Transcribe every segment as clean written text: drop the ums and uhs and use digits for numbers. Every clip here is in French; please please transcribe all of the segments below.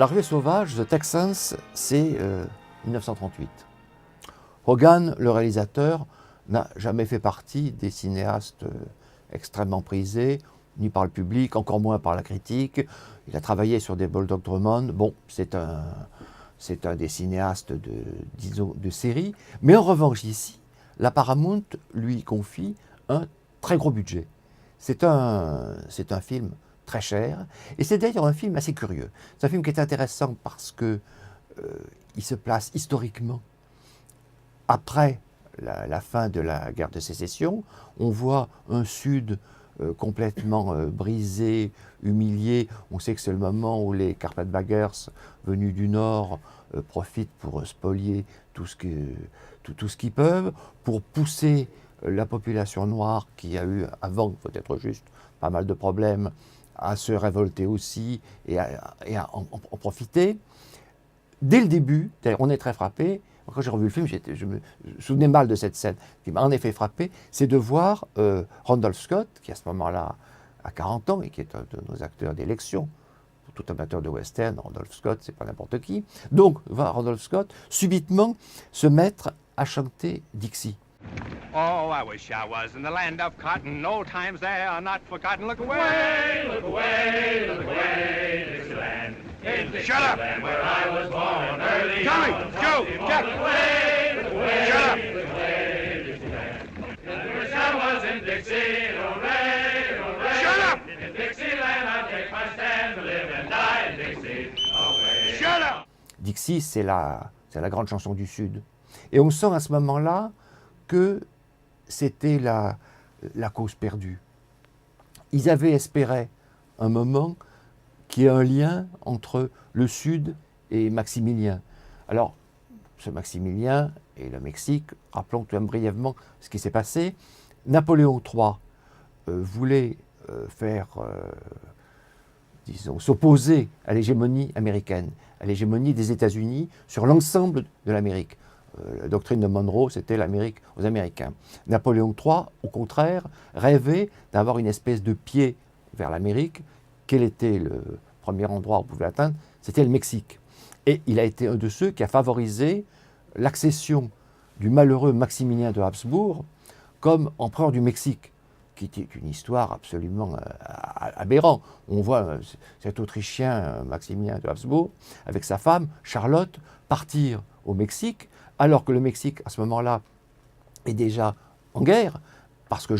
L'arrivée sauvage, The Texans, c'est 1938. Hogan, le réalisateur, n'a jamais fait partie des cinéastes extrêmement prisés, ni par le public, encore moins par la critique. Il a travaillé sur des Bulldog Drummond. Bon, c'est un des cinéastes de série. Mais en revanche, ici, la Paramount lui confie un très gros budget. C'est un film très cher. Et c'est d'ailleurs un film assez curieux. C'est un film qui est intéressant parce que il se place historiquement après la fin de la guerre de sécession. On voit un Sud complètement brisé, humilié. On sait que c'est le moment où les Carpetbaggers venus du Nord profitent pour spolier tout ce qu'ils peuvent, pour pousser la population noire qui a eu avant, il faut être juste, pas mal de problèmes, à se révolter aussi et à en profiter. Dès le début, on est très frappé. Quand j'ai revu le film, je me souvenais mal de cette scène. Ce qui m'a en effet frappé, c'est de voir Randolph Scott, qui à ce moment-là a 40 ans et qui est un de nos acteurs d'élection. Pour tout amateur de western, Randolph Scott, c'est pas n'importe qui. Donc, voir Randolph Scott subitement se mettre à chanter Dixie. Oh, I wish I was in the land of cotton. Old times there are not forgotten. Look away, look away, look away, Dixieland. Shut up! Where I was born early. Tommy, Joe, Jack. Look away, look away, Shut up! look away, Dixieland. I wish I was in Dixie, hooray, hooray. Shut up! In Dixieland I take my stand to live and die in Dixie. Away. Shut up! Dixie, c'est la grande chanson du Sud. Et on sent à ce moment-là que c'était la cause perdue. Ils avaient espéré un moment qu'il y ait un lien entre le Sud et Maximilien. Alors, ce Maximilien et le Mexique, rappelons tout de même brièvement ce qui s'est passé. Napoléon III voulait s'opposer à l'hégémonie américaine, à l'hégémonie des États-Unis sur l'ensemble de l'Amérique. La doctrine de Monroe, c'était l'Amérique aux Américains. Napoléon III, au contraire, rêvait d'avoir une espèce de pied vers l'Amérique. Quel était le premier endroit où on pouvait l'atteindre? C'était le Mexique. Et il a été un de ceux qui a favorisé l'accession du malheureux Maximilien de Habsbourg comme empereur du Mexique, qui était une histoire absolument aberrante. On voit cet Autrichien Maximilien de Habsbourg, avec sa femme, Charlotte, partir au Mexique, alors que le Mexique, à ce moment-là, est déjà en guerre, parce que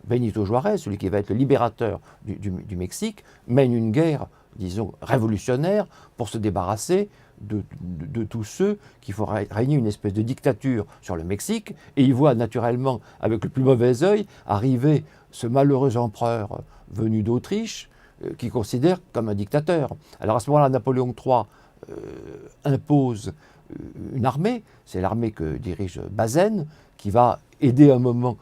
Benito Juárez, celui qui va être le libérateur du Mexique, mène une guerre, disons, révolutionnaire pour se débarrasser de tous ceux qui font régner une espèce de dictature sur le Mexique. Et il voit naturellement, avec le plus mauvais œil, arriver ce malheureux empereur venu d'Autriche, qui considère comme un dictateur. Alors à ce moment-là, Napoléon III impose une armée, c'est l'armée que dirige Bazaine, qui va aider un moment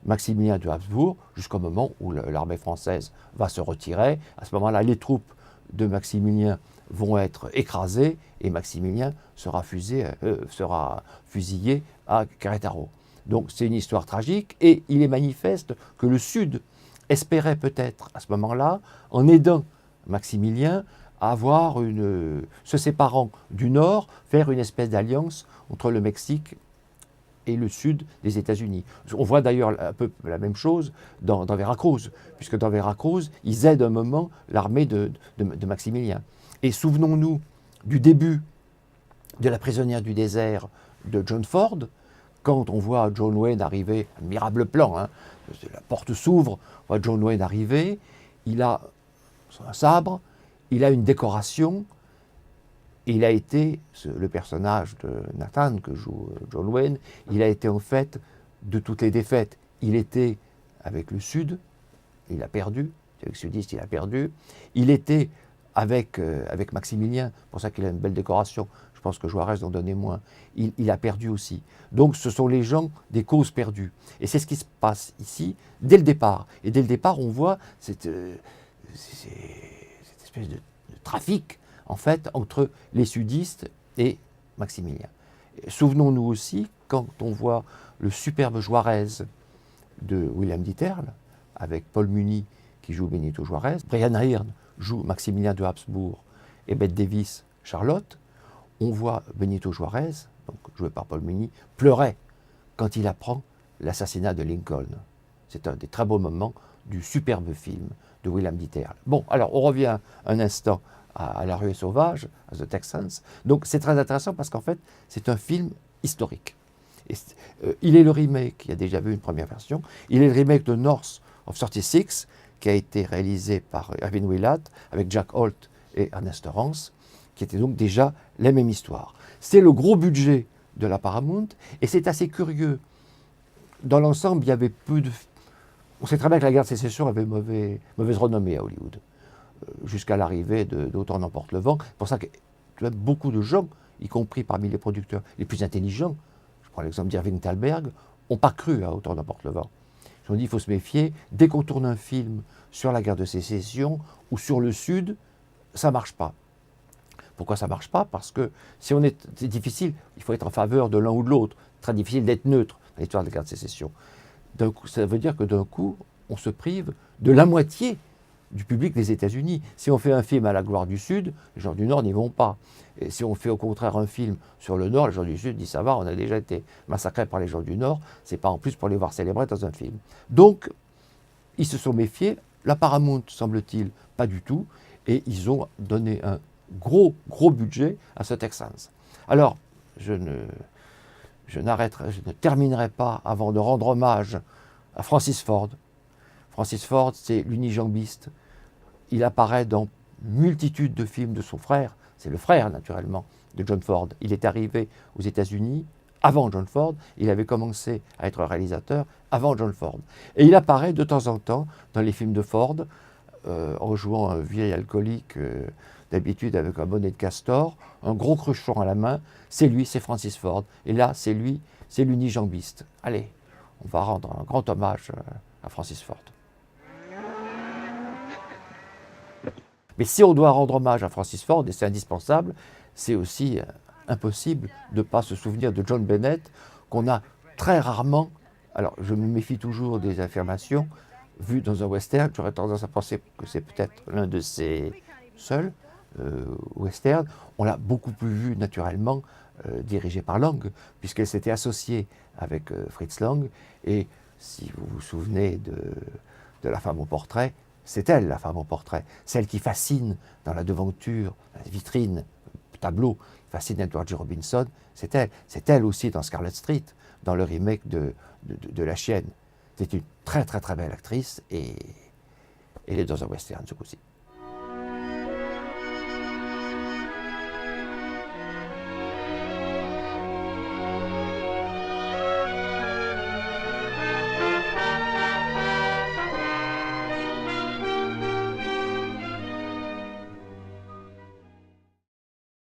Maximilien de Habsbourg, jusqu'au moment où l'armée française va se retirer. À ce moment-là, les troupes de Maximilien vont être écrasées et Maximilien sera fusillé à Querétaro. Donc c'est une histoire tragique et il est manifeste que le Sud espérait peut-être à ce moment-là, en aidant Maximilien, se séparant du Nord, faire une espèce d'alliance entre le Mexique et le Sud des États-Unis. On voit d'ailleurs un peu la même chose dans Veracruz, puisque dans Veracruz, ils aident un moment l'armée de Maximilien. Et souvenons-nous du début de La prisonnière du désert de John Ford, quand on voit John Wayne arriver, admirable plan, hein, la porte s'ouvre, on voit John Wayne arriver, il a un sabre, il a une décoration, et il a été, le personnage de Nathan que joue John Wayne, il a été en fait de toutes les défaites. Il était avec le Sud, il a perdu, avec les sudistes il a perdu, il était avec Maximilien, pour ça qu'il a une belle décoration, je pense que Juárez en donnait moins, il a perdu aussi. Donc ce sont les gens des causes perdues. Et c'est ce qui se passe ici, dès le départ. Et dès le départ, on voit cette espèce de trafic, en fait, entre les sudistes et Maximilien. Souvenons-nous aussi, quand on voit le superbe Juárez de William Dieterle, avec Paul Muni qui joue Benito Juárez, Brian Hearn joue Maximilien de Habsbourg, et Bette Davis, Charlotte, on voit Benito Juarez, donc joué par Paul Muni, pleurer quand il apprend l'assassinat de Lincoln. C'est un des très beaux moments du superbe film de William Dieterle. Bon, alors on revient un instant à La Ruée sauvage, à The Texans. Donc c'est très intéressant parce qu'en fait, c'est un film historique. Et il est le remake, il y a déjà vu une première version, il est le remake de North of 36, qui a été réalisé par Irving Willard, avec Jack Holt et Ernest Rance, qui était donc déjà la même histoire. C'est le gros budget de la Paramount, et c'est assez curieux. Dans l'ensemble, il y avait peu de... On sait très bien que la guerre de sécession avait mauvaise renommée à Hollywood, jusqu'à l'arrivée d'Autant n'emporte le vent. C'est pour ça que beaucoup de gens, y compris parmi les producteurs les plus intelligents, je prends l'exemple d'Irving Thalberg, n'ont pas cru à Autant n'emporte le vent. Ils ont dit qu'il faut se méfier, dès qu'on tourne un film sur la guerre de sécession ou sur le Sud, ça ne marche pas. Pourquoi ça ne marche pas? Parce que si on est, c'est difficile, il faut être en faveur de l'un ou de l'autre. Très difficile d'être neutre dans l'histoire de la guerre de sécession. Ça veut dire que d'un coup, on se prive de la moitié du public des États-Unis. Si on fait un film à la gloire du Sud, les gens du Nord n'y vont pas. Et si on fait au contraire un film sur le Nord, les gens du Sud disent ça va, on a déjà été massacrés par les gens du Nord, c'est pas en plus pour les voir célébrer dans un film. Donc, ils se sont méfiés, la Paramount, semble-t-il, pas du tout, et ils ont donné un gros budget à ce Texans. Alors, je ne terminerai pas avant de rendre hommage à Francis Ford. Francis Ford, c'est l'unijambiste. Il apparaît dans multitude de films de son frère. C'est le frère, naturellement, de John Ford. Il est arrivé aux États-Unis avant John Ford. Il avait commencé à être réalisateur avant John Ford. Et il apparaît de temps en temps dans les films de Ford, en jouant un vieil alcoolique, d'habitude avec un bonnet de castor, un gros cruchon à la main. C'est lui, c'est Francis Ford. Et là, c'est lui, c'est l'unijambiste. Allez, on va rendre un grand hommage à Francis Ford. Mais si on doit rendre hommage à Francis Ford, et c'est indispensable, c'est aussi impossible de ne pas se souvenir de John Bennett, qu'on a très rarement, alors je me méfie toujours des affirmations, vues dans un western, j'aurais tendance à penser que c'est peut-être l'un de ses seuls westerns. On l'a beaucoup plus vu naturellement dirigé par Lang, puisqu'elle s'était associée avec Fritz Lang, et si vous vous souvenez de La femme au portrait, c'est elle, la femme au portrait, celle qui fascine dans la devanture, la vitrine, le tableau, fascine Edward G. Robinson, c'est elle. C'est elle aussi dans Scarlet Street, dans le remake de La Chienne. C'est une très belle actrice et elle est dans un western ce coup-ci.